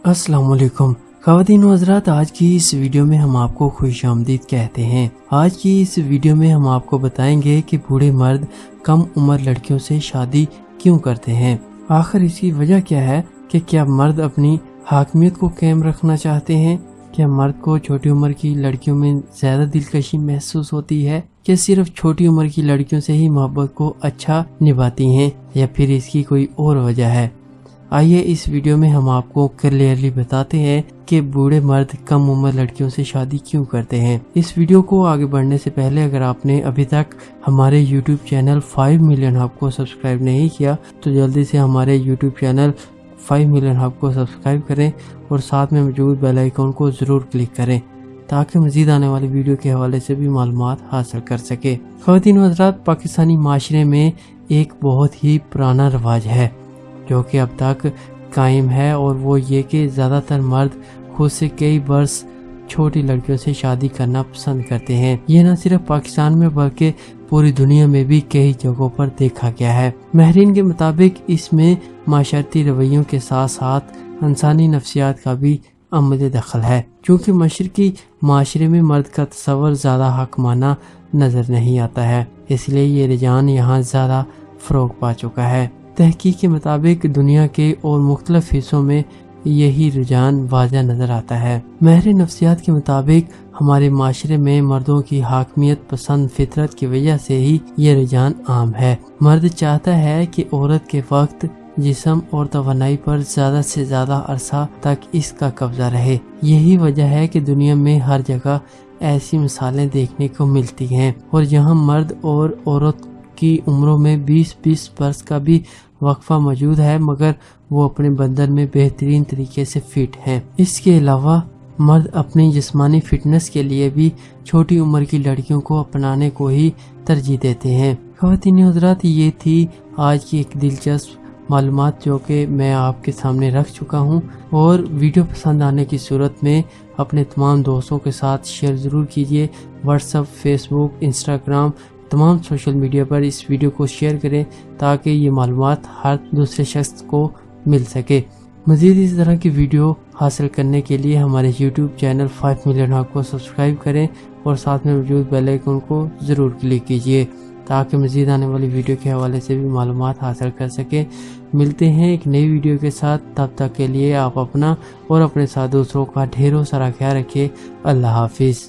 अस्सलाम वालेकुम ख़वातीन व हज़रात, आज की इस वीडियो में हम आपको खुश आमदीद कहते हैं। आज की इस वीडियो में हम आपको बताएंगे कि बूढ़े मर्द कम उम्र लड़कियों से शादी क्यों करते हैं। आखिर इसकी वजह क्या है कि क्या मर्द अपनी हाकमियत को कायम रखना चाहते हैं? क्या मर्द को छोटी उम्र की लड़कियों में ज़्यादा दिलकशी महसूस होती है? क्या सिर्फ छोटी उम्र की लड़कियों से ही मोहब्बत को अच्छा निभाती हैं, या फिर इसकी कोई और वजह है? आइए इस वीडियो में हम आपको क्लियरली बताते हैं कि बूढ़े मर्द कम उम्र लड़कियों से शादी क्यों करते हैं। इस वीडियो को आगे बढ़ने से पहले अगर आपने अभी तक हमारे YouTube चैनल 5 मिलियन हब को सब्सक्राइब नहीं किया तो जल्दी से हमारे YouTube चैनल 5 मिलियन हब को सब्सक्राइब करें और साथ में मौजूद बेल आइकन को ज़रूर क्लिक करें ताकि मज़ीद आने वाली वीडियो के हवाले से भी मालूमात हासिल कर सके। ख़वातीन व हज़रात, पाकिस्तानी माशरे में एक बहुत ही पुराना रवाज है जो कि अब तक कायम है, और वो ये कि ज़्यादातर मर्द खुद से कई वर्ष छोटी लड़कियों से शादी करना पसंद करते हैं। ये न सिर्फ पाकिस्तान में बल्कि पूरी दुनिया में भी कई जगहों पर देखा गया है। महरीन के मुताबिक इसमें माशरती रवैयों के साथ साथ इंसानी नफ्सियात का भी अमल दखल है, क्योंकि मशरकी माशरे में मर्द का तस्वर ज़्यादा हकमाना नज़र नहीं आता है, इसलिए ये रुझान यहाँ ज़्यादा फ़रोग पा चुका है। तहकीक के मुताबिक दुनिया के और मुख्तलिफ हिस्सों में यही रुझान वाज़ह नज़र आता है। महर नफ्सियात के मुताबिक हमारे माशरे में मर्दों की हाकमियत पसंद फितरत की वजह से ही ये रुझान आम है। मर्द चाहता है कि औरत के वक्त, जिस्म और तवानाई पर ज़्यादा से ज़्यादा अरसा तक इसका कब्जा रहे। यही वजह है कि दुनिया में हर जगह ऐसी मिसालें देखने को मिलती हैं, और यहाँ मर्द और औरत की उम्रों में 20-20 वर्ष का भी वक्फा मौजूद है, मगर वो अपने बंधन में बेहतरीन तरीके से फिट हैं। इसके अलावा मर्द अपनी जिस्मानी फिटनेस के लिए भी छोटी उम्र की लड़कियों को अपनाने को ही तरजीह देते हैं। ख़वातीन हज़रात, ये थी आज की एक दिलचस्प मालूमात जो कि मैं आपके सामने रख चुका हूँ, और वीडियो पसंद आने की सूरत में अपने तमाम दोस्तों के साथ शेयर ज़रूर कीजिए। व्हाट्सएप, फेसबुक, इंस्टाग्राम, तमाम सोशल मीडिया पर इस वीडियो को शेयर करें ताकि ये मालूमात हर दूसरे शख्स को मिल सके। मज़ीद इस तरह की वीडियो हासिल करने के लिए हमारे YouTube चैनल 5 मिलियन हब को सब्सक्राइब करें और साथ में मौजूद बेल आइकन को ज़रूर क्लिक कीजिए ताकि मज़ीद आने वाली वीडियो के हवाले से भी मालूमात हासिल कर सके। मिलते हैं एक नई वीडियो के साथ, तब तक के लिए आप अपना और अपने साथ दूसरों का ढेरों सारा ख्याल रखिए। अल्लाह हाफिज़।